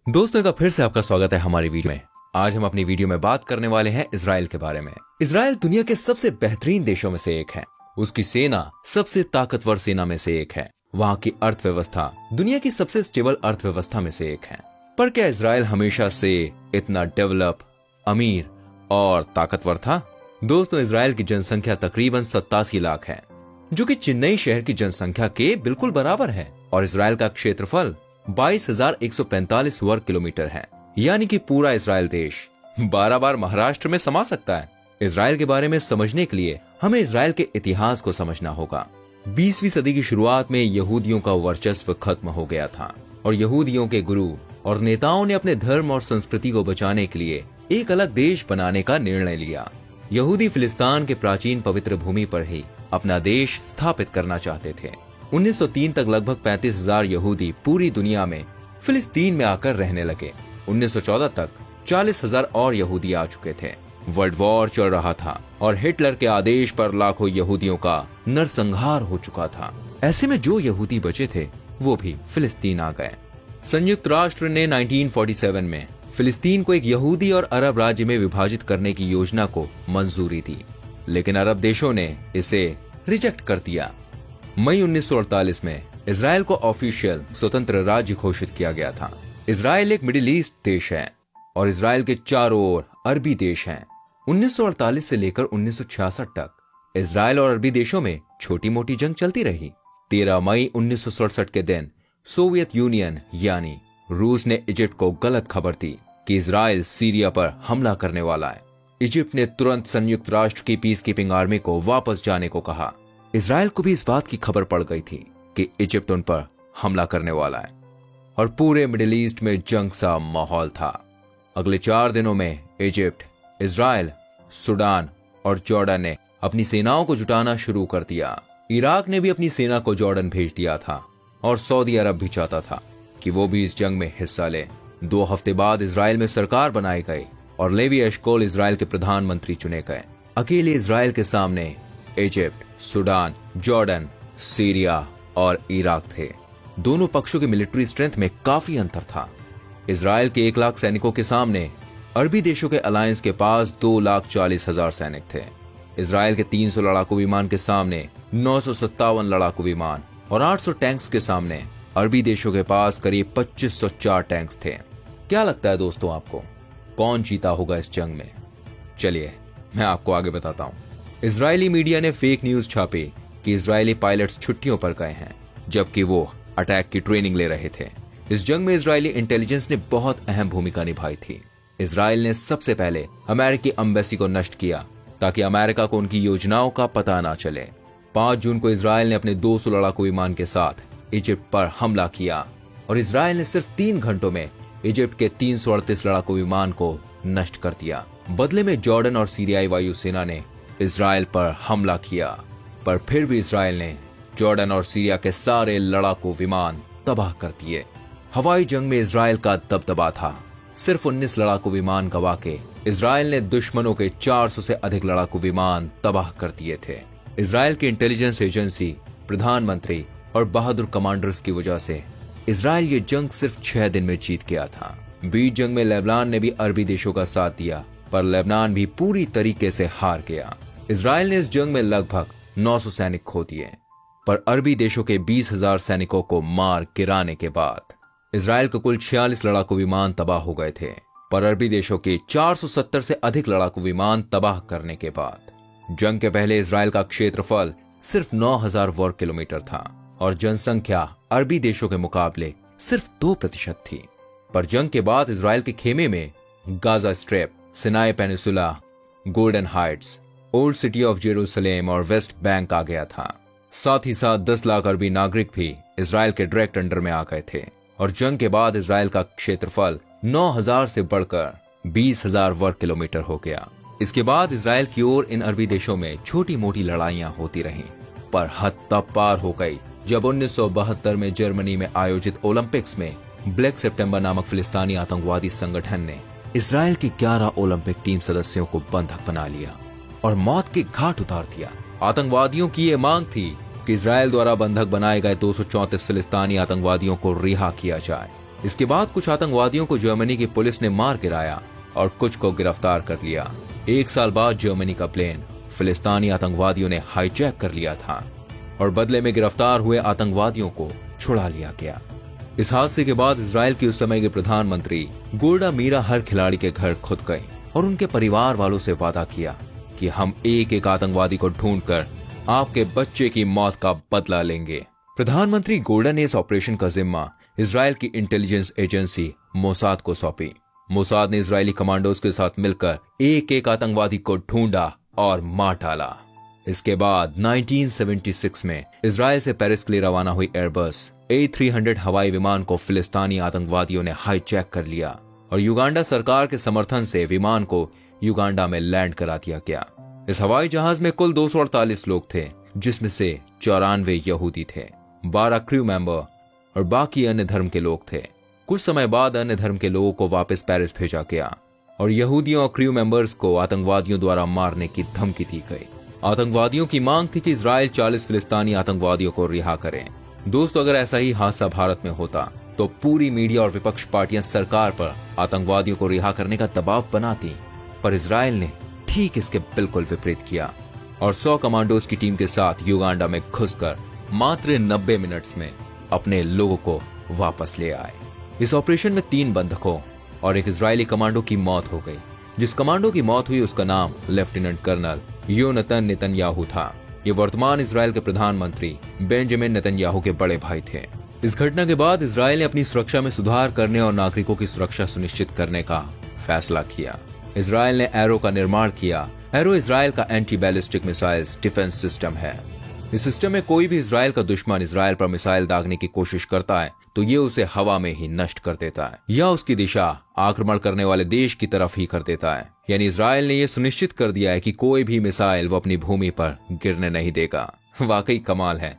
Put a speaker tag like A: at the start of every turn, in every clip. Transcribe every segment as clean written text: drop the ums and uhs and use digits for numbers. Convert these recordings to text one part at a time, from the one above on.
A: दोस्तों का फिर से आपका स्वागत है हमारी वीडियो में। आज हम अपनी वीडियो में बात करने वाले हैं इजराइल के बारे में। इजराइल दुनिया के सबसे बेहतरीन देशों में से एक है। उसकी सेना सबसे ताकतवर सेना में से एक है। वहाँ की अर्थव्यवस्था दुनिया की सबसे स्टेबल अर्थव्यवस्था में से एक है। पर क्या इजराइल हमेशा से इतना डेवलप, अमीर और ताकतवर था? दोस्तों, इजराइल की जनसंख्या तकरीबन 87 लाख है, जो कि चेन्नई शहर की जनसंख्या के बिल्कुल बराबर है। और इजराइल का क्षेत्रफल 22,145 वर्ग किलोमीटर है, यानी कि पूरा इजराइल देश 12 बार महाराष्ट्र में समा सकता है। इजराइल के बारे में समझने के लिए हमें इजराइल के इतिहास को समझना होगा। 20वीं सदी की शुरुआत में यहूदियों का वर्चस्व खत्म हो गया था और यहूदियों के गुरु और नेताओं ने अपने धर्म और संस्कृति को बचाने के लिए एक अलग देश बनाने का निर्णय लिया। यहूदी फिलिस्तीन के प्राचीन पवित्र भूमि पर ही अपना देश स्थापित करना चाहते थे। 1903 तक लगभग 35,000 यहूदी पूरी दुनिया में फिलिस्तीन में आकर रहने लगे। 1914 तक 40,000 और यहूदी आ चुके थे। वर्ल्ड वॉर चल रहा था और हिटलर के आदेश पर लाखों यहूदियों का नरसंहार हो चुका था। ऐसे में जो यहूदी बचे थे वो भी फिलिस्तीन आ गए। संयुक्त राष्ट्र ने 1947 में फिलिस्तीन को एक यहूदी और अरब राज्य में विभाजित करने की योजना को मंजूरी दी, लेकिन अरब देशों ने इसे रिजेक्ट कर दिया। मई 1948 में इजराइल को ऑफिशियल स्वतंत्र राज्य घोषित किया गया था। इजराइल एक मिडिल ईस्ट देश है और इजराइल के चारों ओर अरबी देश हैं। 1948 से लेकर 1966 तक इजराइल और अरबी देशों में छोटी मोटी जंग चलती रही। 13 मई 1967 के दिन सोवियत यूनियन यानी रूस ने इजिप्ट को गलत खबर दी कि इजराइल सीरिया पर हमला करने वाला है। इजिप्ट ने तुरंत संयुक्त राष्ट्र की पीस कीपिंग आर्मी को वापस जाने को कहा। इजराइल को भी इस बात की खबर पड़ गई थी कि इजिप्ट उन पर हमला करने वाला है और पूरे मिडिल ईस्ट में जंग सा माहौल था। अगले 4 दिनों में इजिप्ट, इजराइल, सूडान और जॉर्डन ने अपनी सेनाओं को जुटाना शुरू कर दिया। इराक ने भी अपनी सेना को जॉर्डन भेज दिया था और सऊदी अरब भी चाहता था कि वो भी इस जंग में हिस्सा ले। 2 हफ्ते बाद इजराइल में सरकार बनाई गई और लेवी एशकोल इजराइल के प्रधानमंत्री चुने गए। अकेले इजराइल के सामने इजिप्ट, सूडान, जॉर्डन, सीरिया और इराक थे। दोनों पक्षों की मिलिट्री स्ट्रेंथ में काफी अंतर था। इजराइल के 1 लाख सैनिकों के सामने अरबी देशों के अलायंस के पास 2,40,000 सैनिक थे। इजराइल के 300 लड़ाकू विमान के सामने 957 लड़ाकू विमान और 800 टैंक्स के सामने अरबी देशों के पास करीब 2,504 टैंक्स थे। क्या लगता है दोस्तों आपको, कौन जीता होगा इस जंग में? चलिए मैं आपको आगे बताता हूँ। इजरायली मीडिया ने फेक न्यूज छापी कि इजरायली पायलट्स छुट्टियों पर गए हैं, जबकि वो अटैक की ट्रेनिंग ले रहे थे। इस जंग में इजरायली इंटेलिजेंस ने बहुत अहम भूमिका निभाई थी। इजराइल ने सबसे पहले अमेरिकी एम्बेसी को नष्ट किया ताकि अमेरिका को उनकी योजनाओं का पता ना चले। 5 जून को इजराइल ने अपने 200 लड़ाकू विमान के साथ इजिप्ट पर हमला किया और इजराइल ने सिर्फ 3 घंटों में इजिप्ट के 338 लड़ाकू विमान को नष्ट कर दिया। बदले में जॉर्डन और सीरियाई वायुसेना ने इजराइल पर हमला किया, पर फिर भी इजराइल ने जॉर्डन और सीरिया के सारे लड़ाकू विमान तबाह कर दिए। हवाई जंग में इजराइल का दबदबा था। सिर्फ 19 लड़ाकू विमान गवा के इजराइल ने दुश्मनों के 400 से अधिक लड़ाकू विमान तबाह कर दिए थे। इजराइल की इंटेलिजेंस एजेंसी, प्रधानमंत्री और बहादुर कमांडर्स की वजह से इजराइल ये जंग सिर्फ 6 दिन में जीत गया था। बीच जंग में लेबनान ने भी अरबी देशों का साथ दिया, पर लेबनान भी पूरी तरीके से हार गया। इजराइल ने इस जंग में लगभग 900 सैनिक खो दिए, पर अरबी देशों के 20,000 सैनिकों को मार गिराने के बाद इजराइल के कुल 46 लड़ाकू विमान तबाह हो गए थे। पर अरबी देशों के 470 से अधिक लड़ाकू विमान तबाह करने के बाद जंग के पहले इजराइल का क्षेत्रफल सिर्फ 9,000 वर्ग किलोमीटर था और जनसंख्या अरबी देशों के मुकाबले सिर्फ 2% थी। पर जंग के बाद इजराइल के खेमे में Gaza strip, Sinai peninsula, golden Heights, old city of Jerusalem और वेस्ट बैंक आ गया था। साथ ही साथ 10 लाख अरबी नागरिक भी इजराइल के डायरेक्ट अंडर में आ गए थे और जंग के बाद इजराइल का क्षेत्रफल 9,000 से बढ़कर 20,000 वर्ग किलोमीटर हो गया। इसके बाद इजराइल की ओर इन अरबी देशों में छोटी मोटी लड़ाइयां होती रहीं, पर हद तब पार हो गई जब 1972 में जर्मनी में आयोजित ओलंपिक्स में ब्लैक सितंबर नामक फिलिस्तीनी आतंकवादी संगठन ने इजराइल की 11 ओलंपिक टीम सदस्यों को बंधक बना लिया और मौत के घाट उतार दिया। आतंकवादियों की ये मांग थी कि इजराइल द्वारा बंधक बनाए गए 234 फिलिस्तीनी आतंकवादियों को रिहा किया जाए इसके बाद कुछ आतंकवादियों को जर्मनी की पुलिस ने मार गिराया और कुछ को गिरफ्तार कर लिया। 1 साल बाद जर्मनी का प्लेन फिलिस्तीनी आतंकवादियों ने हाईजैक कर लिया था और बदले में गिरफ्तार हुए आतंकवादियों को छुड़ा लिया गया। इस हादसे के बाद इजराइल की उस समय के प्रधानमंत्री गोल्डा मीरा हर खिलाड़ी के घर खुद गई और उनके परिवार वालों से वादा किया कि हम एक एक आतंकवादी को ढूंढकर आपके बच्चे की मौत का बदला लेंगे। प्रधानमंत्री गोल्डा ने इस ऑपरेशन का जिम्मा इजराइल की इंटेलिजेंस एजेंसी मोसाद को सौंपी। मोसाद ने इजरायली कमांडोज के साथ मिलकर एक एक आतंकवादी को ढूंढा और मार डाला। इसके बाद 1976 में इजराइल से पेरिस के लिए रवाना हुई एयरबस A300 हवाई विमान को फिलिस्तीनी आतंकवादियों ने हाईजैक कर लिया और युगांडा सरकार के समर्थन से विमान को युगांडा में लैंड करा दिया गया। इस हवाई जहाज में कुल 248 लोग थे, जिसमें से 94 यहूदी थे, 12 क्रू मेंबर और बाकी अन्य धर्म के लोग थे। कुछ समय बाद अन्य धर्म के लोगों को वापस पेरिस भेजा गया और यहूदियों और क्रू मेंबर्स को आतंकवादियों द्वारा मारने की धमकी दी गई। आतंकवादियों की मांग थी कि इजराइल 40 फिलिस्तीनी आतंकवादियों को रिहा करें। दोस्तों, अगर ऐसा ही हादसा भारत में होता तो पूरी मीडिया और विपक्ष पार्टियां सरकार पर आतंकवादियों को रिहा करने का दबाव बनाती, पर इजराइल ने ठीक इसके बिल्कुल विपरीत किया और 100 कमांडोज की टीम के साथ युगांडा में घुसकर मात्र 90 मिनट्स में अपने लोगों को वापस ले आए। इस ऑपरेशन में 3 बंधकों और एक इजरायली कमांडो की मौत हो गई। जिस कमांडो की मौत हुई उसका नाम लेफ्टिनेंट कर्नल योनातान नेतन्याहू था। ये वर्तमान इजराइल के प्रधानमंत्री बेंजामिन नेतन्याहू के बड़े भाई थे। इस घटना के बाद इजराइल ने अपनी सुरक्षा में सुधार करने और नागरिकों की सुरक्षा सुनिश्चित करने का फैसला किया। इजराइल ने एरो का निर्माण किया। एरो इजराइल का anti ballistic missiles defence system है। इस सिस्टम में कोई भी इजराइल का दुश्मन इजराइल पर मिसाइल दागने की कोशिश करता है तो ये उसे हवा में ही नष्ट कर देता है या उसकी दिशा आक्रमण करने वाले देश की तरफ ही कर देता है। यानी इजराइल ने यह सुनिश्चित कर दिया है कि कोई भी मिसाइल वो अपनी भूमि पर गिरने नहीं देगा। वाकई कमाल है।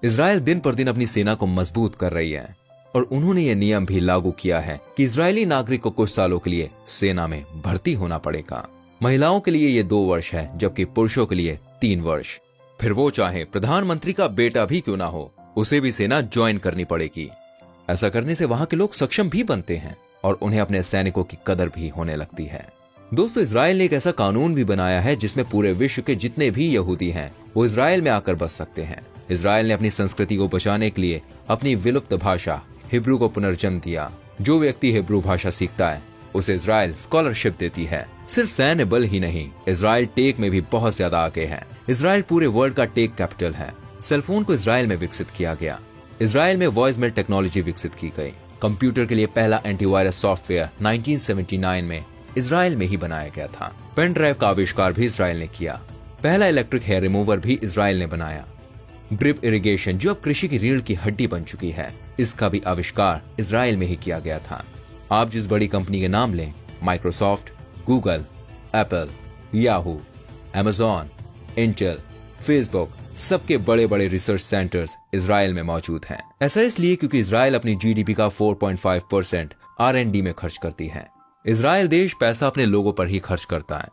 A: इजराइल दिन पर दिन अपनी सेना को मजबूत कर रही है और उन्होंने ये नियम भी लागू किया है कि इजरायली नागरिक को कुछ सालों के लिए सेना में भर्ती होना पड़ेगा। महिलाओं के लिए ये 2 वर्ष है, जबकि पुरुषों के लिए 3 वर्ष। फिर वो चाहे प्रधानमंत्री का बेटा भी क्यों ना हो, उसे भी सेना ज्वाइन करनी पड़ेगी। ऐसा करने से वहां के लोग सक्षम भी बनते हैं और उन्हें अपने सैनिकों की कदर भी होने लगती है। दोस्तों, इजराइल ने एक ऐसा कानून भी बनाया है जिसमें पूरे विश्व के जितने भी यहूदी हैं वो इजराइल में आकर बस सकते हैं। इजराइल ने अपनी संस्कृति को बचाने के लिए अपनी विलुप्त भाषा हिब्रू को पुनर्जन्म दिया। जो व्यक्ति हिब्रू भाषा सीखता है उसे इजराइल स्कॉलरशिप देती है। सिर्फ सैन्य बल ही नहीं, इजराइल टेक में भी बहुत ज्यादा आगे है। इजराइल पूरे वर्ल्ड का टेक कैपिटल है। सेलफोन को इजराइल में विकसित किया गया। इजराइल में वॉइस मेल टेक्नोलॉजी विकसित की गई। कंप्यूटर के लिए पहला एंटीवायरस सॉफ्टवेयर 1979 में इजराइल में ही बनाया गया था। पेन ड्राइव का आविष्कार भी इजराइल ने किया। पहला इलेक्ट्रिक हेयर रिमूवर भी इजराइल ने बनाया। ड्रिप इरिगेशन, जो अब कृषि की रीढ़ की हड्डी बन चुकी है, इसका भी आविष्कार इजराइल में ही किया गया था। आप जिस बड़ी कंपनी के नाम लें, Microsoft, Google, Apple, Yahoo, Amazon, Intel, Facebook, सबके बड़े बड़े रिसर्च सेंटर्स इजराइल में मौजूद हैं। ऐसा इसलिए क्योंकि इजराइल अपनी जीडीपी का 4.5% R&D में खर्च करती है। इजराइल देश पैसा अपने लोगों पर ही खर्च करता है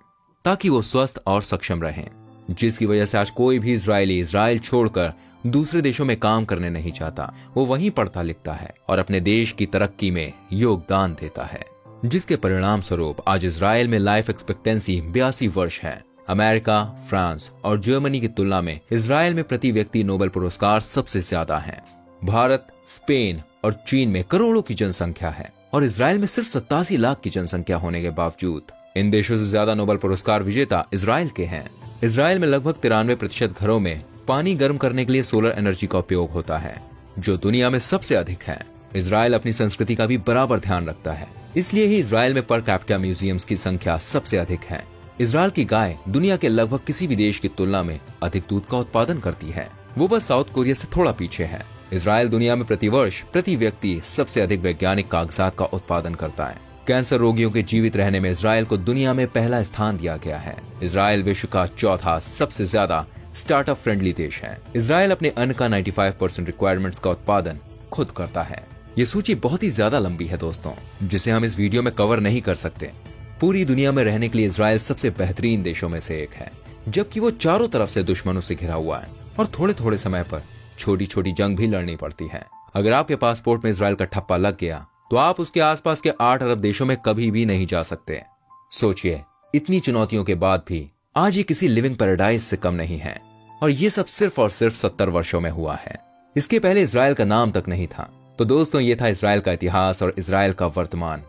A: ताकि वो स्वस्थ और सक्षम रहें, जिसकी वजह से आज कोई भी इजरायली इजराइल छोड़कर दूसरे देशों में काम करने नहीं चाहता। वो वहीं पढ़ता लिखता है और अपने देश की तरक्की में योगदान देता है, जिसके परिणाम स्वरूप आज इजराइल में लाइफ एक्सपेक्टेंसी 82 वर्ष है। अमेरिका, फ्रांस और जर्मनी की तुलना में इजराइल में प्रति व्यक्ति नोबेल पुरस्कार सबसे ज्यादा हैं। भारत, स्पेन और चीन में करोड़ों की जनसंख्या है और इजराइल में सिर्फ 87 लाख की जनसंख्या होने के बावजूद इन देशों से ज्यादा नोबेल पुरस्कार विजेता इजराइल के हैं। इजराइल में लगभग 93% घरों में पानी गर्म करने के लिए सोलर एनर्जी का उपयोग होता है, जो दुनिया में सबसे अधिक है। इजराइल अपनी संस्कृति का भी बराबर ध्यान रखता है, इसलिए ही इजराइल में पर कैपिटा म्यूजियम्स की संख्या सबसे अधिक है। इजराइल की गाय दुनिया के लगभग किसी भी देश की तुलना में अधिक दूध का उत्पादन करती है। वो बस साउथ कोरिया से थोड़ा पीछे है। इजराइल दुनिया में प्रतिवर्ष प्रति व्यक्ति सबसे अधिक वैज्ञानिक कागजात का उत्पादन करता है। कैंसर रोगियों के जीवित रहने में इजराइल को दुनिया में पहला स्थान दिया गया है। इजराइल विश्व का चौथा सबसे ज्यादा स्टार्टअप फ्रेंडली देश है। इजराइल अपने अन्न का 95% रिक्वायरमेंट्स का उत्पादन खुद करता है। ये सूची बहुत ही ज्यादा लंबी है दोस्तों, जिसे हम इस वीडियो में कवर नहीं कर सकते। पूरी दुनिया में रहने के लिए इजराइल सबसे बेहतरीन देशों में से एक है, जबकि वो चारों तरफ से दुश्मनों से घिरा हुआ है और थोड़े थोड़े समय पर छोटी छोटी जंग भी लड़नी पड़ती है। अगर आपके पासपोर्ट में इजराइल का ठप्पा लग गया तो आप उसके आसपास के 8 अरब देशों में कभी भी नहीं जा सकते। सोचिए, इतनी चुनौतियों के बाद भी आज ये किसी लिविंग पैराडाइज से कम नहीं है, और ये सब सिर्फ और सिर्फ 70 वर्षों में हुआ है। इसके पहले इजराइल का नाम तक नहीं था। तो दोस्तों, ये था इजराइल का इतिहास और इजराइल का वर्तमान।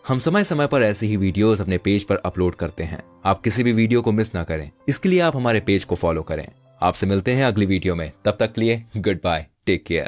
A: हम समय समय पर ऐसे ही वीडियोस अपने पेज पर अपलोड करते हैं। आप किसी भी वीडियो को मिस ना करें, इसके लिए आप हमारे पेज को फॉलो करें। आपसे मिलते हैं अगली वीडियो में। तब तक के लिए गुड बाय, टेक केयर।